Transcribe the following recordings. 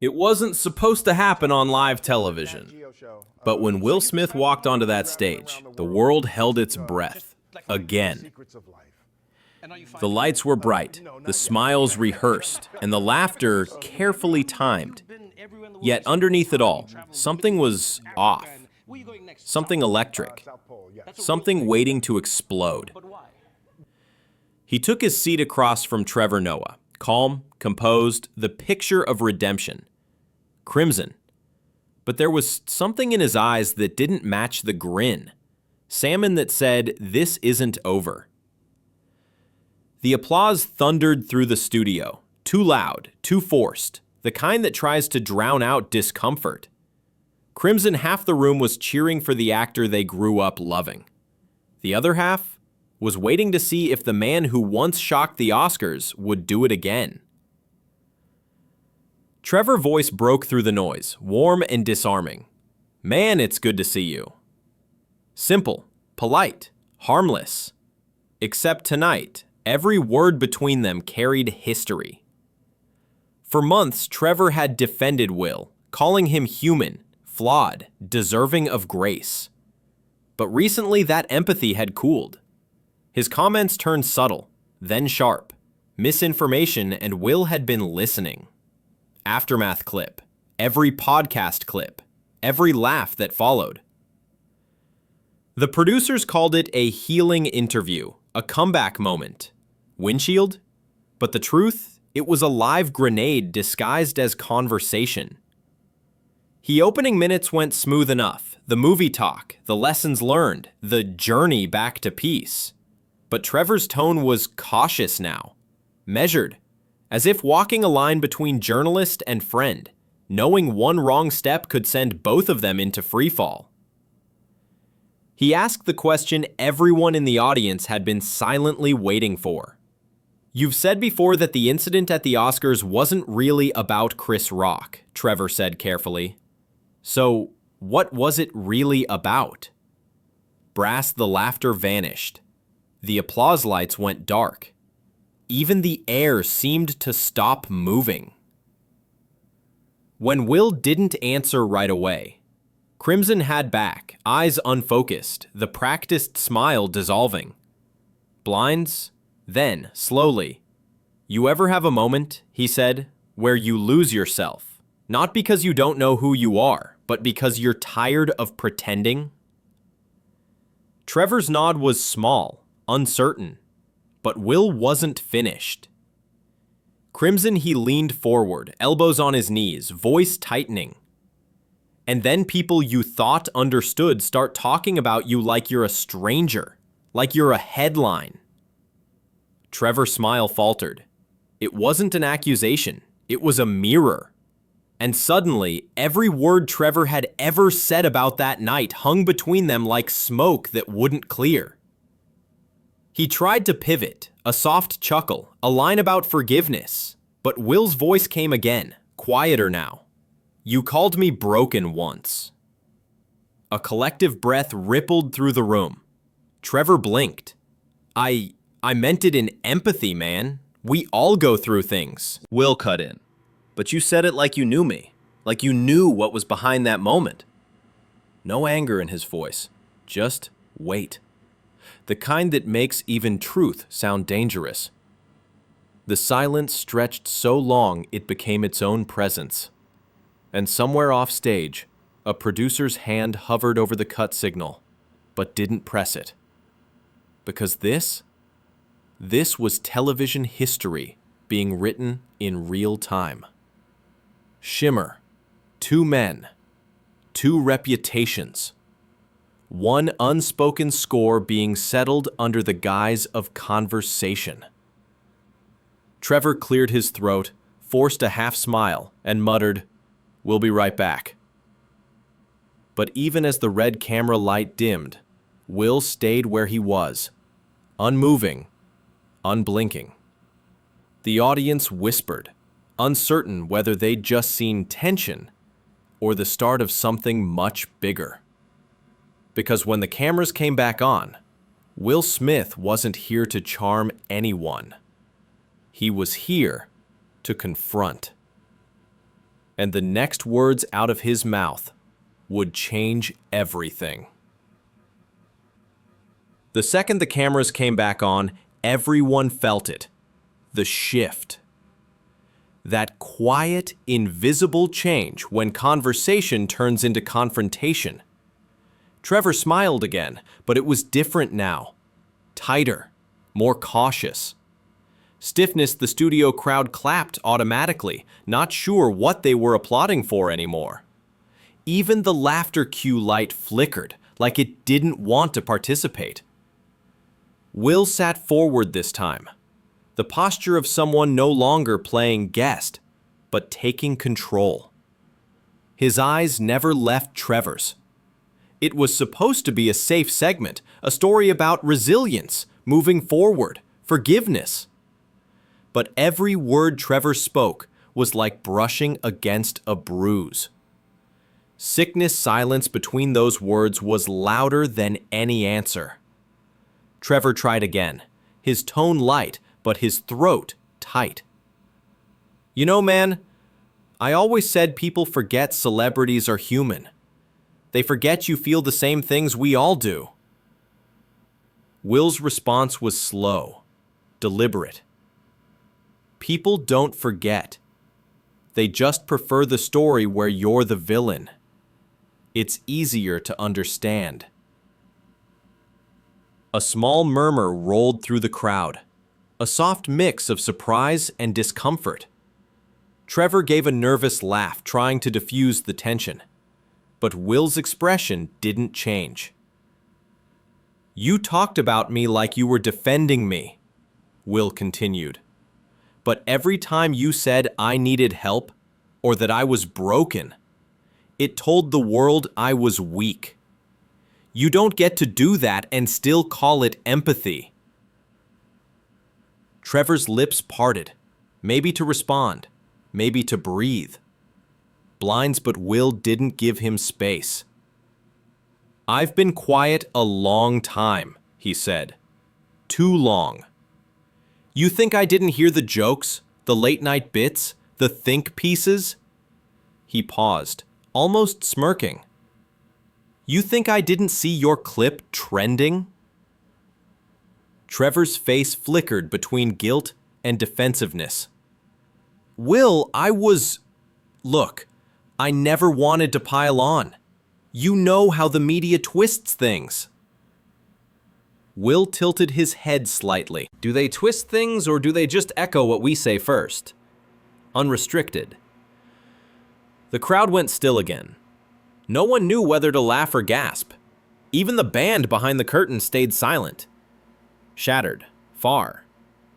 It wasn't supposed to happen on live television. But when Will Smith walked onto that stage, the world held its breath. Again. The lights were bright, the smiles rehearsed, and the laughter carefully timed. Yet underneath it all, something was off. Something electric. Something waiting to explode. He took his seat across from Trevor Noah, calm, composed, the picture of redemption. Crimson. But there was something in his eyes that didn't match the grin. Salmon that said, "This isn't over." The applause thundered through the studio, too loud, too forced, the kind that tries to drown out discomfort. Crimson half the room was cheering for the actor they grew up loving. The other half was waiting to see if the man who once shocked the Oscars would do it again. Trevor's voice broke through the noise, warm and disarming. "Man, it's good to see you." Simple, polite, harmless. Except tonight, every word between them carried history. For months, Trevor had defended Will, calling him human, flawed, deserving of grace. But recently that empathy had cooled. His comments turned subtle, then sharp. Misinformation, and Will had been listening. Aftermath clip, every podcast clip, every laugh that followed. The producers called it a healing interview, a comeback moment. Windshield? But the truth, it was a live grenade disguised as conversation. The opening minutes went smooth enough, the movie talk, the lessons learned, the journey back to peace. But Trevor's tone was cautious now, measured, as if walking a line between journalist and friend, knowing one wrong step could send both of them into freefall. He asked the question everyone in the audience had been silently waiting for. "You've said before that the incident at the Oscars wasn't really about Chris Rock," Trevor said carefully. "So, what was it really about?" Brass, the laughter vanished. The applause lights went dark. Even the air seemed to stop moving. When Will didn't answer right away, Crimson had back, eyes unfocused, the practiced smile dissolving. Blinds? Then, slowly. "You ever have a moment," he said, "where you lose yourself? Not because you don't know who you are, but because you're tired of pretending?" Trevor's nod was small, uncertain. But Will wasn't finished. Crimson, he leaned forward, elbows on his knees, voice tightening. "And then people you thought understood start talking about you like you're a stranger, like you're a headline." Trevor's smile faltered. It wasn't an accusation, it was a mirror. And suddenly, every word Trevor had ever said about that night hung between them like smoke that wouldn't clear. He tried to pivot, a soft chuckle, a line about forgiveness. But Will's voice came again, quieter now. "You called me broken once." A collective breath rippled through the room. Trevor blinked. I meant it in empathy, man. We all go through things." Will cut in. "But you said it like you knew me, like you knew what was behind that moment." No anger in his voice, just weight. The kind that makes even truth sound dangerous. The silence stretched so long it became its own presence. And somewhere off stage, a producer's hand hovered over the cut signal, but didn't press it. Because this was television history being written in real time. Shimmer, 2 men, 2 reputations. One unspoken score being settled under the guise of conversation. Trevor cleared his throat, forced a half smile, and muttered, "We'll be right back." But even as the red camera light dimmed, Will stayed where he was, unmoving, unblinking. The audience whispered, uncertain whether they'd just seen tension or the start of something much bigger. Because when the cameras came back on, Will Smith wasn't here to charm anyone. He was here to confront. And the next words out of his mouth would change everything. The second the cameras came back on, everyone felt it. The shift. That quiet, invisible change when conversation turns into confrontation. Trevor smiled again, but it was different now. Tighter, more cautious. Stiffness, the studio crowd clapped automatically, not sure what they were applauding for anymore. Even the laughter cue light flickered, like it didn't want to participate. Will sat forward this time, the posture of someone no longer playing guest, but taking control. His eyes never left Trevor's. It was supposed to be a safe segment, a story about resilience, moving forward, forgiveness. But every word Trevor spoke was like brushing against a bruise. Sickness silence between those words was louder than any answer. Trevor tried again, his tone light, but his throat tight. You know, man, I always said people forget celebrities are human. They forget you feel the same things we all do. Will's response was slow, deliberate. People don't forget. They just prefer the story where you're the villain. It's easier to understand. A small murmur rolled through the crowd, a soft mix of surprise and discomfort. Trevor gave a nervous laugh, trying to diffuse the tension. But Will's expression didn't change. You talked about me like you were defending me, Will continued. But every time you said I needed help, or that I was broken, it told the world I was weak. You don't get to do that and still call it empathy. Trevor's lips parted, maybe to respond, maybe to breathe. Blinds, but Will didn't give him space. I've been quiet a long time, he said. Too long. You think I didn't hear the jokes, the late-night bits, the think pieces? He paused, almost smirking. You think I didn't see your clip trending? Trevor's face flickered between guilt and defensiveness. Will, Look, I never wanted to pile on. You know how the media twists things. Will tilted his head slightly. Do they twist things or do they just echo what we say first? Unrestricted. The crowd went still again. No one knew whether to laugh or gasp. Even the band behind the curtain stayed silent. Shattered, far,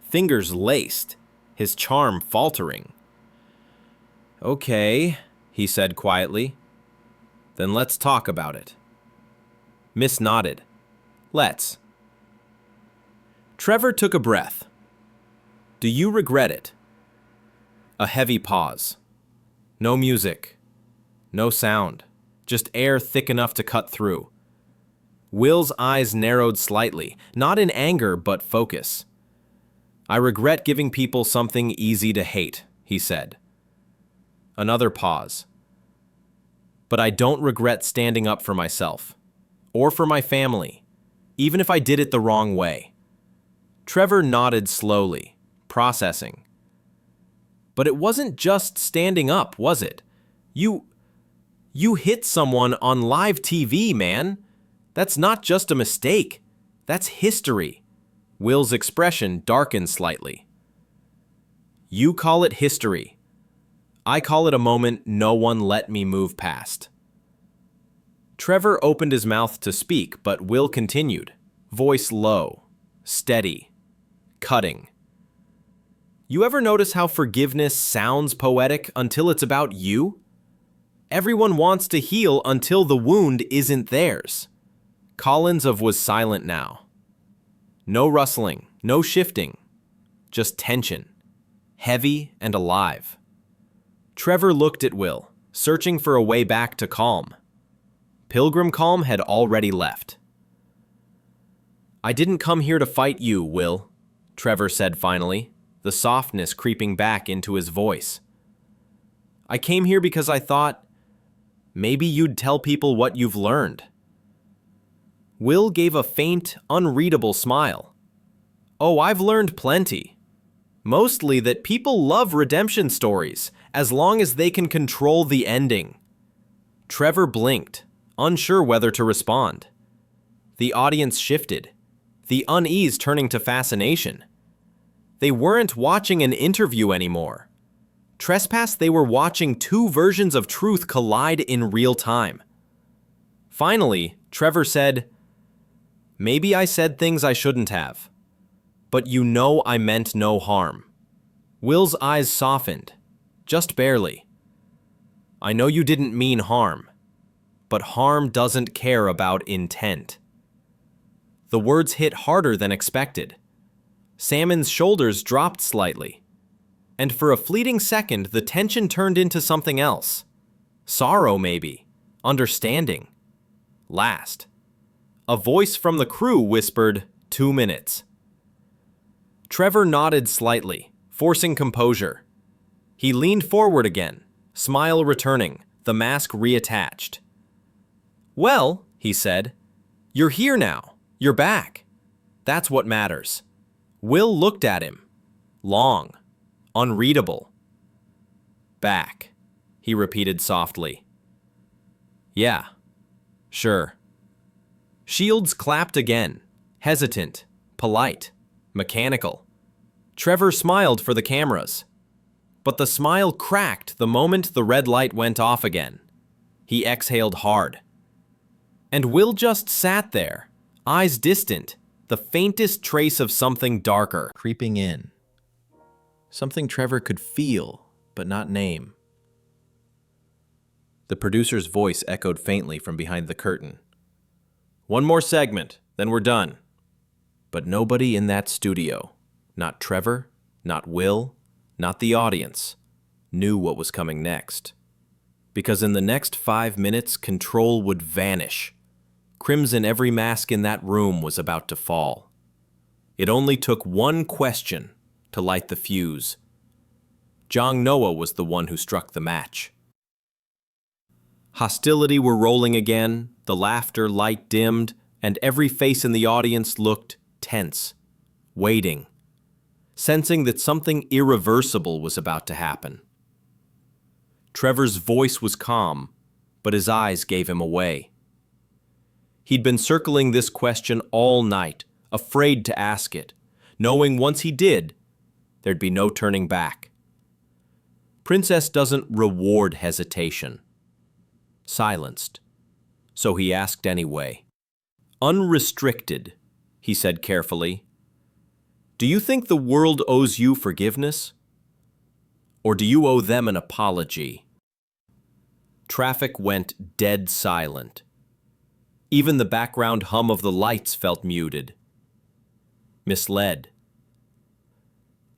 fingers laced, his charm faltering. Okay, he said quietly. Then let's talk about it. Miss nodded. Let's. Trevor took a breath. Do you regret it? A heavy pause. No music. No sound. Just air thick enough to cut through. Will's eyes narrowed slightly, not in anger but focus. I regret giving people something easy to hate, he said. Another pause. But I don't regret standing up for myself, or for my family, even if I did it the wrong way. Trevor nodded slowly, processing. But it wasn't just standing up, was it? You hit someone on live TV, man. That's not just a mistake. That's history. Will's expression darkened slightly. You call it history. I call it a moment no one let me move past. Trevor opened his mouth to speak, but Will continued, voice low, steady, cutting. You ever notice how forgiveness sounds poetic until it's about you? Everyone wants to heal until the wound isn't theirs. Collins was silent now. No rustling, no shifting, just tension, heavy and alive. Trevor looked at Will, searching for a way back to calm. Pilgrim calm had already left. I didn't come here to fight you, Will, Trevor said finally, the softness creeping back into his voice. I came here because I thought maybe you'd tell people what you've learned. Will gave a faint, unreadable smile. Oh, I've learned plenty. Mostly that people love redemption stories, as long as they can control the ending. Trevor blinked, unsure whether to respond. The audience shifted, the unease turning to fascination. They weren't watching an interview anymore. Trespass, they were watching two versions of truth collide in real time. Finally, Trevor said, "Maybe I said things I shouldn't have. But you know I meant no harm." Will's eyes softened, just barely. "I know you didn't mean harm, but harm doesn't care about intent." The words hit harder than expected. Salmon's shoulders dropped slightly, and for a fleeting second the tension turned into something else. Sorrow maybe, understanding. Last. A voice from the crew whispered, 2 minutes. Trevor nodded slightly, forcing composure. He leaned forward again, smile returning, the mask reattached. "Well," he said, "you're here now. You're back. That's what matters." Will looked at him. Long. Unreadable. "Back," he repeated softly. "Yeah. Sure." Shields clapped again, hesitant, polite, mechanical. Trevor smiled for the cameras. But the smile cracked the moment the red light went off again. He exhaled hard. And Will just sat there, eyes distant, the faintest trace of something darker creeping in. Something Trevor could feel, but not name. The producer's voice echoed faintly from behind the curtain. "One more segment, then we're done." But nobody in that studio, not Trevor, not Will, not the audience, knew what was coming next. Because in the next 5 minutes, control would vanish. Crimson, every mask in that room was about to fall. It only took one question to light the fuse. Noah was the one who struck the match. Hostility were rolling again, the laughter light dimmed, and every face in the audience looked tense, waiting, sensing that something irreversible was about to happen. Trevor's voice was calm, but his eyes gave him away. He'd been circling this question all night, afraid to ask it, knowing once he did, there'd be no turning back. Princess doesn't reward hesitation. Silenced. So he asked anyway. "Unrestricted," he said carefully. "Do you think the world owes you forgiveness? Or do you owe them an apology?" Traffic went dead silent. Even the background hum of the lights felt muted. Misled.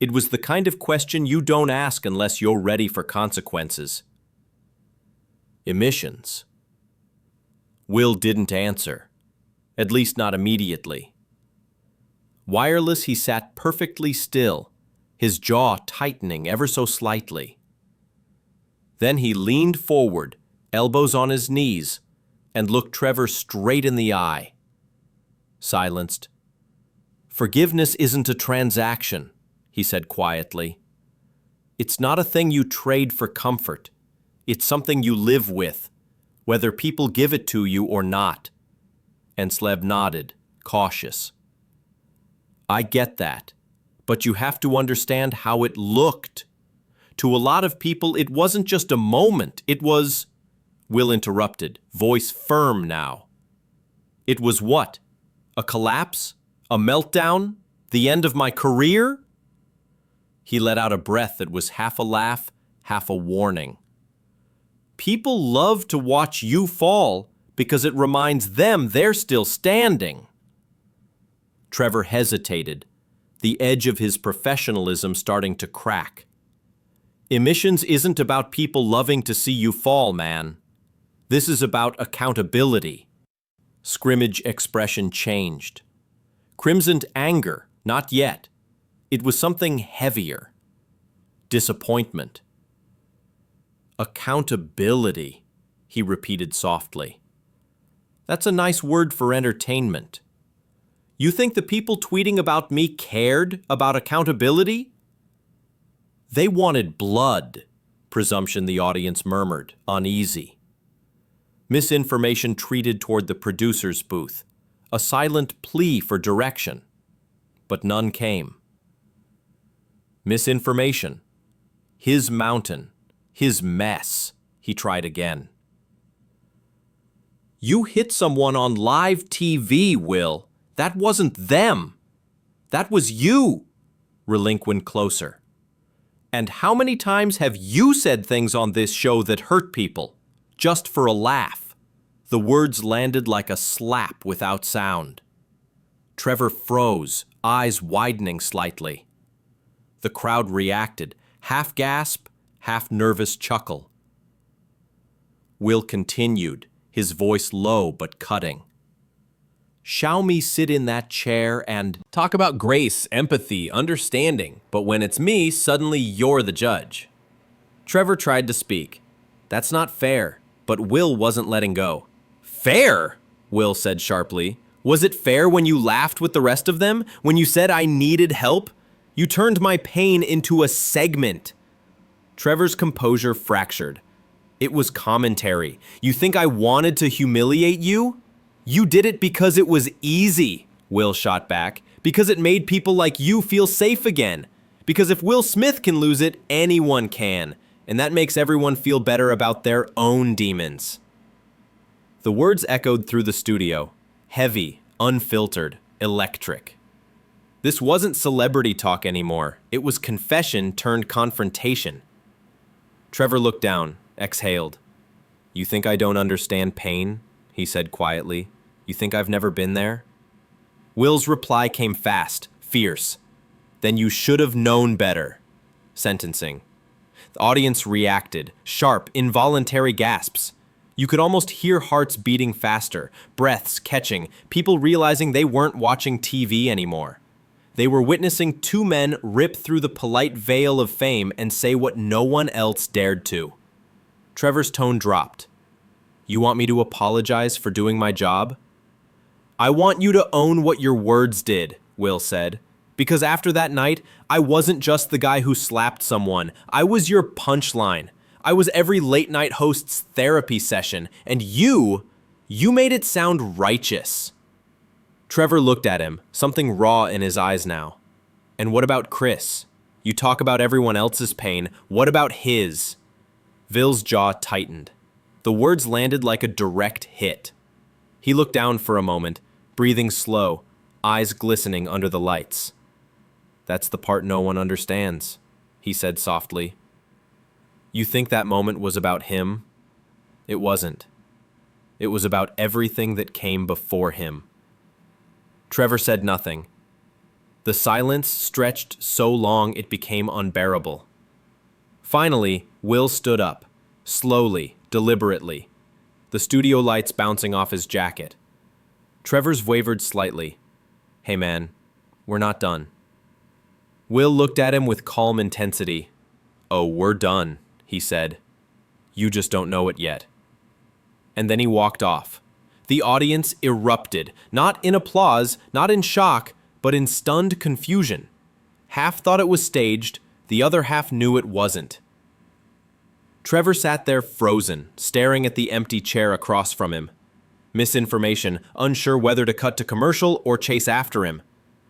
It was the kind of question you don't ask unless you're ready for consequences. Emissions. Will didn't answer, at least not immediately. Wireless, he sat perfectly still, his jaw tightening ever so slightly. Then he leaned forward, elbows on his knees, and looked Trevor straight in the eye. Silenced. "Forgiveness isn't a transaction," he said quietly. "It's not a thing you trade for comfort. It's something you live with, whether people give it to you or not." And Sleb nodded, cautious. "I get that, but you have to understand how it looked. To a lot of people, it wasn't just a moment, it was—" Will interrupted, voice firm now. "It was what? A collapse? A meltdown? The end of my career?" He let out a breath that was half a laugh, half a warning. "People love to watch you fall because it reminds them they're still standing." Trevor hesitated, the edge of his professionalism starting to crack. "Emissions isn't about people loving to see you fall, man. This is about accountability." Scrimmage expression changed. Crimsoned anger, not yet. It was something heavier. Disappointment. Accountability, he repeated softly. That's a nice word for entertainment. You think the people tweeting about me cared about accountability? They wanted blood, presumption the audience murmured, uneasy. Misinformation treated toward the producer's booth, a silent plea for direction, but none came. Misinformation, his mountain, his mess, he tried again. You hit someone on live TV, Will. That wasn't them. That was you. Relinquent closer. And how many times have you said things on this show that hurt people, just for a laugh? The words landed like a slap without sound. Trevor froze, eyes widening slightly. The crowd reacted, half gasp, half nervous chuckle. Will continued, his voice low but cutting. Shall me sit in that chair and talk about grace, empathy, understanding, but when it's me, suddenly you're the judge. Trevor tried to speak. That's not fair, but Will wasn't letting go. Fair? Will said sharply. Was it fair when you laughed with the rest of them? When you said I needed help? You turned my pain into a segment. Trevor's composure fractured. It was commentary. You think I wanted to humiliate you? You did it because it was easy, Will shot back. Because it made people like you feel safe again. Because if Will Smith can lose it, anyone can. And that makes everyone feel better about their own demons. The words echoed through the studio. Heavy, unfiltered, electric. This wasn't celebrity talk anymore. It was confession turned confrontation. Trevor looked down, exhaled. You think I don't understand pain? He said quietly. You think I've never been there? Will's reply came fast, fierce. Then you should have known better. Sentencing. The audience reacted, sharp, involuntary gasps. You could almost hear hearts beating faster, breaths catching, people realizing they weren't watching TV anymore. They were witnessing two men rip through the polite veil of fame and say what no one else dared to. Trevor's tone dropped. You want me to apologize for doing my job? I want you to own what your words did, Will said. Because after that night, I wasn't just the guy who slapped someone. I was your punchline. I was every late-night host's therapy session, and you made it sound righteous. Trevor looked at him, something raw in his eyes now. And what about Chris? You talk about everyone else's pain. What about his? Ville's jaw tightened. The words landed like a direct hit. He looked down for a moment, breathing slow, eyes glistening under the lights. That's the part no one understands, he said softly. You think that moment was about him? It wasn't. It was about everything that came before him. Trevor said nothing. The silence stretched so long it became unbearable. Finally, Will stood up, slowly, deliberately, the studio lights bouncing off his jacket. Trevor's wavered slightly. Hey man, we're not done. Will looked at him with calm intensity. Oh, we're done, he said. You just don't know it yet. And then he walked off. The audience erupted, not in applause, not in shock, but in stunned confusion. Half thought it was staged, the other half knew it wasn't. Trevor sat there frozen, staring at the empty chair across from him. Misinformation, unsure whether to cut to commercial or chase after him.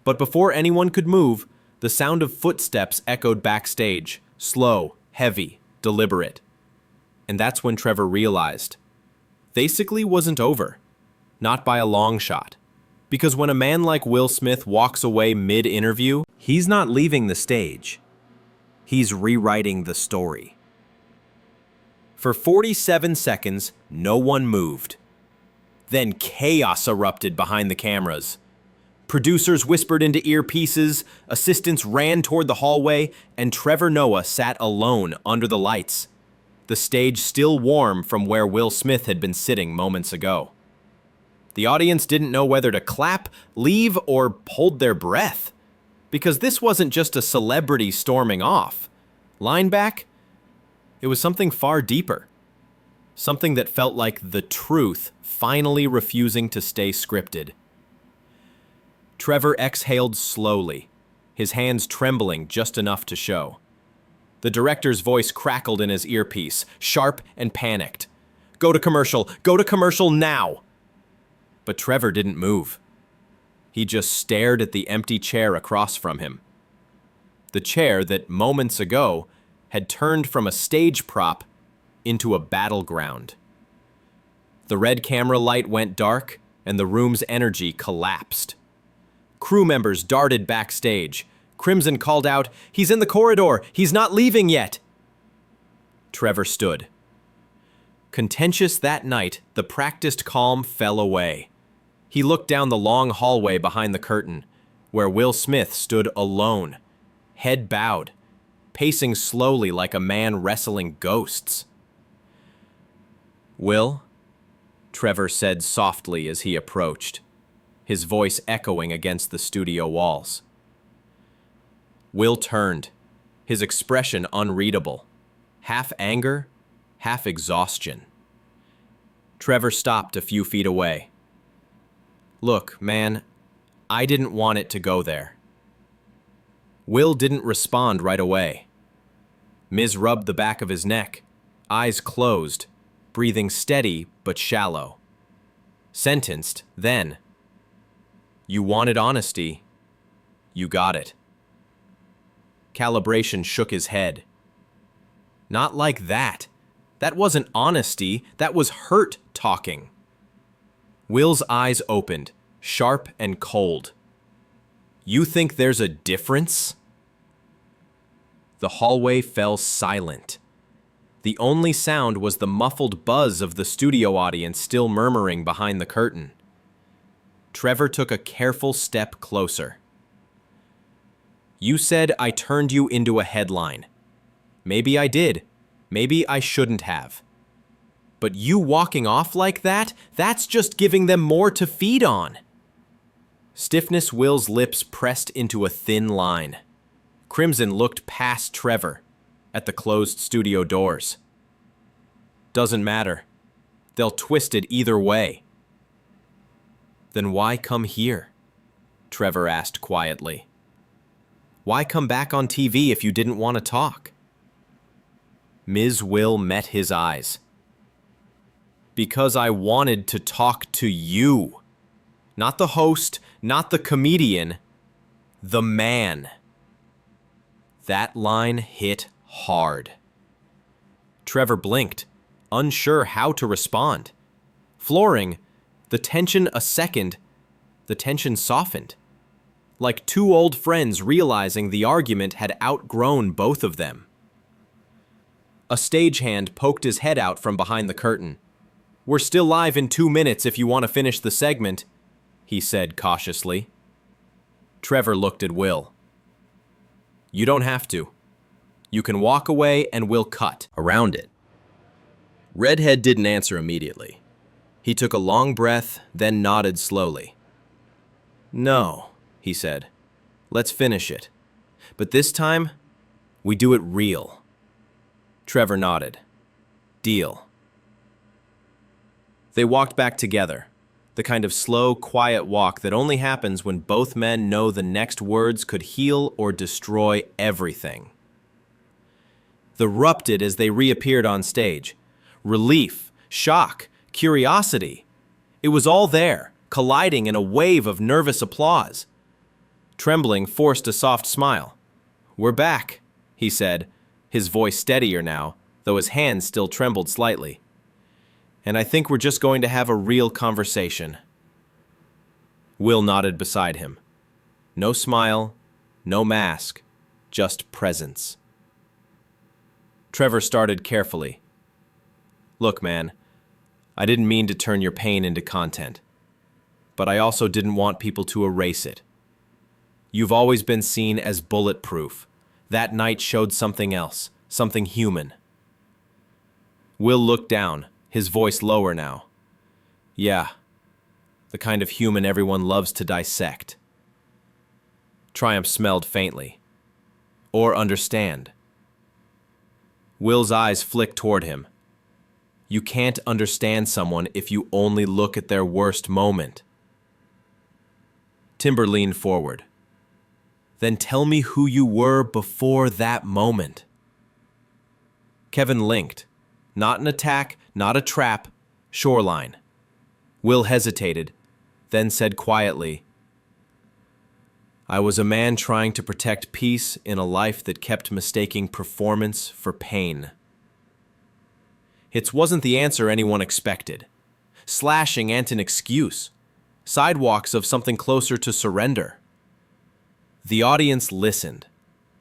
But before anyone could move, the sound of footsteps echoed backstage, slow, heavy, deliberate. And that's when Trevor realized. Basically wasn't over. Not by a long shot. Because when a man like Will Smith walks away mid-interview, he's not leaving the stage. He's rewriting the story. For 47 seconds, no one moved. Then chaos erupted behind the cameras. Producers whispered into earpieces, assistants ran toward the hallway, and Trevor Noah sat alone under the lights. The stage still warm from where Will Smith had been sitting moments ago. The audience didn't know whether to clap, leave, or hold their breath. Because this wasn't just a celebrity storming off. Line back? It was something far deeper. Something that felt like the truth finally refusing to stay scripted. Trevor exhaled slowly, his hands trembling just enough to show. The director's voice crackled in his earpiece, sharp and panicked. Go to commercial now! But Trevor didn't move. He just stared at the empty chair across from him. The chair that moments ago had turned from a stage prop into a battleground. The red camera light went dark, and the room's energy collapsed. Crew members darted backstage. Crimson called out, "He's in the corridor! He's not leaving yet!" Trevor stood. Contentious that night, the practiced calm fell away. He looked down the long hallway behind the curtain, where Will Smith stood alone, head bowed, pacing slowly like a man wrestling ghosts. "Will?" Trevor said softly as he approached, his voice echoing against the studio walls. Will turned, his expression unreadable, half anger, half exhaustion. Trevor stopped a few feet away. "Look, man, I didn't want it to go there." Will didn't respond right away. Miz rubbed the back of his neck, eyes closed, breathing steady but shallow. Sentenced, then. "You wanted honesty. You got it." Calibration shook his head. "Not like that. That wasn't honesty, that was hurt talking." Will's eyes opened, sharp and cold. "You think there's a difference?" The hallway fell silent. The only sound was the muffled buzz of the studio audience still murmuring behind the curtain. Trevor took a careful step closer. "You said I turned you into a headline. Maybe I did. Maybe I shouldn't have. But you walking off like that, that's just giving them more to feed on." Stiffness Will's lips pressed into a thin line. Crimson looked past Trevor, at the closed studio doors. "Doesn't matter. They'll twist it either way." "Then why come here?" Trevor asked quietly. "Why come back on TV if you didn't want to talk?" Ms. Will met his eyes. "Because I wanted to talk to you. Not the host, not the comedian, the man." That line hit hard. Trevor blinked, unsure how to respond. Flooring, the tension softened. Like two old friends realizing the argument had outgrown both of them. A stagehand poked his head out from behind the curtain. "We're still live in 2 minutes if you want to finish the segment," he said cautiously. Trevor looked at Will. "You don't have to. You can walk away and we'll cut around it." Redhead didn't answer immediately. He took a long breath, then nodded slowly. "No," he said. "Let's finish it. But this time, we do it real." Trevor nodded. "Deal." They walked back together, the kind of slow, quiet walk that only happens when both men know the next words could heal or destroy everything. They erupted as they reappeared on stage. Relief, shock, curiosity. It was all there, colliding in a wave of nervous applause. Trembling forced a soft smile. "We're back," he said, his voice steadier now, though his hands still trembled slightly. "And I think we're just going to have a real conversation." Will nodded beside him. No smile, no mask, just presence. Trevor started carefully. "Look, man, I didn't mean to turn your pain into content, but I also didn't want people to erase it. You've always been seen as bulletproof. That night showed something else, something human." Will looked down, his voice lower now. "Yeah, the kind of human everyone loves to dissect." Triumph smelled faintly. "Or understand." Will's eyes flicked toward him. You can't understand someone if you only look at their worst moment. Timber leaned forward. Then tell me who you were before that moment. Kevin linked. Not an attack, not a trap, shoreline. Will hesitated, then said quietly, I was a man trying to protect peace in a life that kept mistaking performance for pain. It wasn't the answer anyone expected. Slashing ain't an excuse. Sidewalks of something closer to surrender. The audience listened,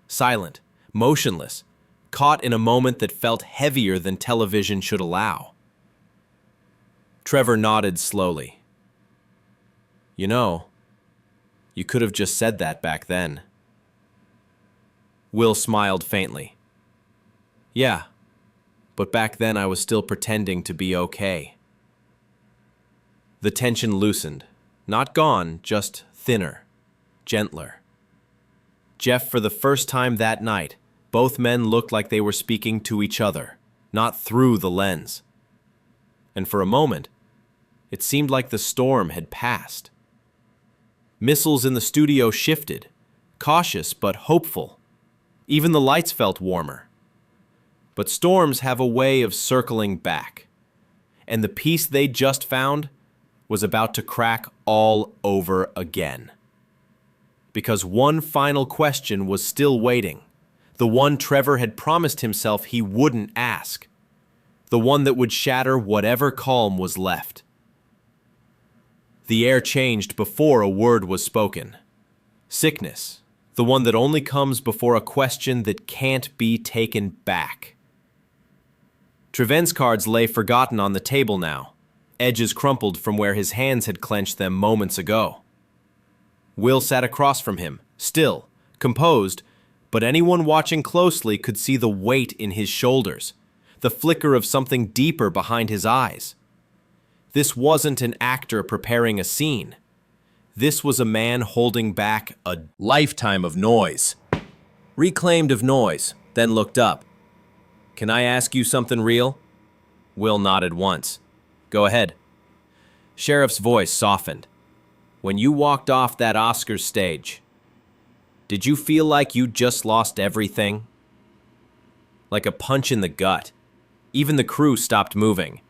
silent, motionless, caught in a moment that felt heavier than television should allow. Trevor nodded slowly. You know, you could have just said that back then. Will smiled faintly. Yeah, but back then I was still pretending to be okay. The tension loosened, not gone, just thinner, gentler. Jeff, for the first time that night, both men looked like they were speaking to each other, not through the lens. And for a moment, it seemed like the storm had passed. Missiles in the studio shifted, cautious but hopeful. Even the lights felt warmer. But storms have a way of circling back. And the peace they'd just found was about to crack all over again. Because one final question was still waiting. The one Trevor had promised himself he wouldn't ask. The one that would shatter whatever calm was left. The air changed before a word was spoken. Sickness, the one that only comes before a question that can't be taken back. Treven's cards lay forgotten on the table now, edges crumpled from where his hands had clenched them moments ago. Will sat across from him, still, composed, but anyone watching closely could see the weight in his shoulders, the flicker of something deeper behind his eyes. This wasn't an actor preparing a scene. This was a man holding back a lifetime of noise. Reclaimed of noise, then looked up. Can I ask you something real? Will nodded once. Go ahead. Sheriff's voice softened. When you walked off that Oscars stage, did you feel like you just lost everything? Like a punch in the gut. Even the crew stopped moving.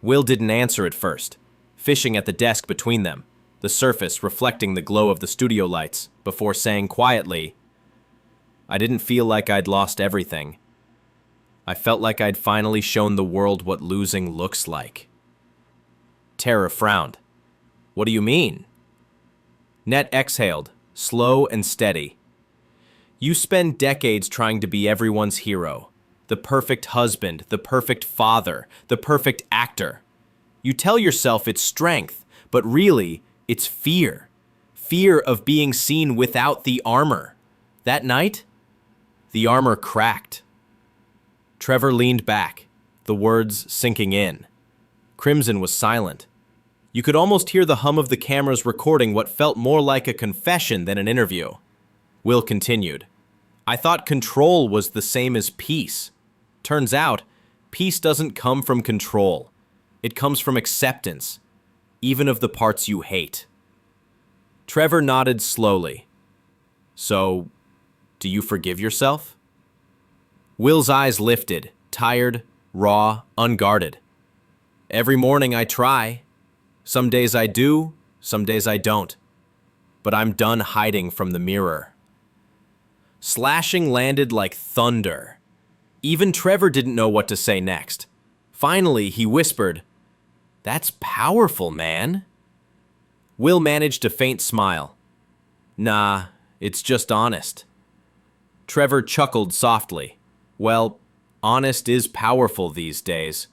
Will didn't answer at first, fishing at the desk between them, the surface reflecting the glow of the studio lights, before saying quietly, I didn't feel like I'd lost everything. I felt like I'd finally shown the world what losing looks like. Tara frowned. What do you mean? Net exhaled, slow and steady. You spend decades trying to be everyone's hero. The perfect husband, the perfect father, the perfect actor. You tell yourself it's strength, but really, it's fear. Fear of being seen without the armor. That night, the armor cracked. Trevor leaned back, the words sinking in. Crimson was silent. You could almost hear the hum of the cameras recording what felt more like a confession than an interview. Will continued. I thought control was the same as peace. Turns out, peace doesn't come from control. It comes from acceptance, even of the parts you hate. Trevor nodded slowly. So, do you forgive yourself? Will's eyes lifted, tired, raw, unguarded. Every morning I try. Some days I do, some days I don't. But I'm done hiding from the mirror. Slashing landed like thunder. Even Trevor didn't know what to say next. Finally, he whispered, That's powerful, man. Will managed a faint smile. Nah, it's just honest. Trevor chuckled softly. Well, honest is powerful these days.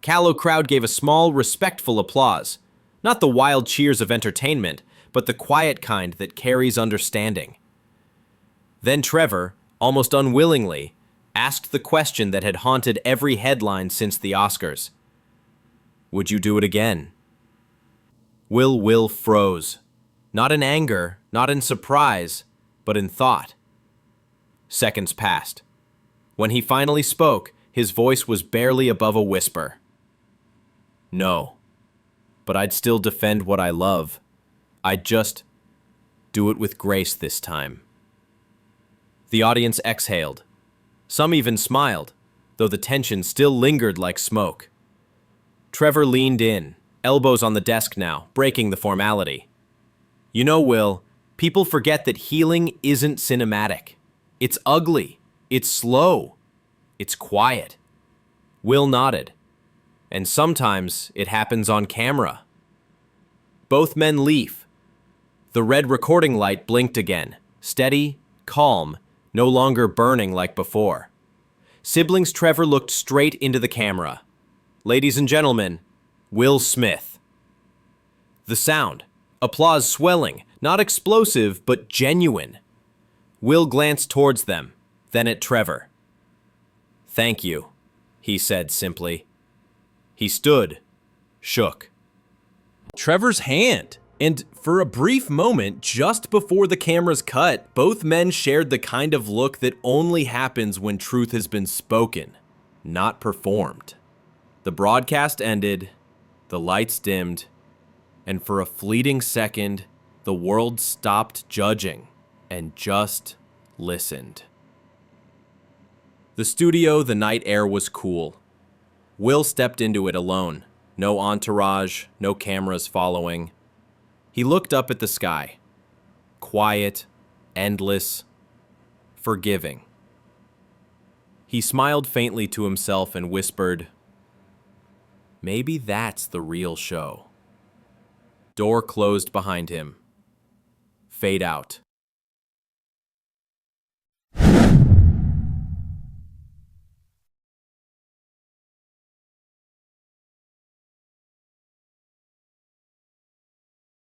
Callow crowd gave a small, respectful applause. Not the wild cheers of entertainment, but the quiet kind that carries understanding. Then Trevor, almost unwillingly, asked the question that had haunted every headline since the Oscars. Would you do it again? Will froze. Not in anger, not in surprise, but in thought. Seconds passed. When he finally spoke, his voice was barely above a whisper. No, but I'd still defend what I love. I'd just do it with grace this time. The audience exhaled. Some even smiled, though the tension still lingered like smoke. Trevor leaned in, elbows on the desk now, breaking the formality. You know, Will, people forget that healing isn't cinematic. It's ugly. It's slow. It's quiet. Will nodded. And sometimes it happens on camera. Both men leave. The red recording light blinked again, steady, calm, no longer burning like before. Siblings Trevor looked straight into the camera. Ladies and gentlemen, Will Smith. The sound, applause swelling, not explosive, but genuine. Will glanced towards them, then at Trevor. Thank you, he said simply. He stood, shook. Trevor's hand. And for a brief moment, just before the cameras cut, both men shared the kind of look that only happens when truth has been spoken, not performed. The broadcast ended, the lights dimmed, and for a fleeting second, the world stopped judging and just listened. The studio, the night air was cool. Will stepped into it alone. No entourage, no cameras following. He looked up at the sky. Quiet, endless, forgiving. He smiled faintly to himself and whispered, "Maybe that's the real show." Door closed behind him. Fade out.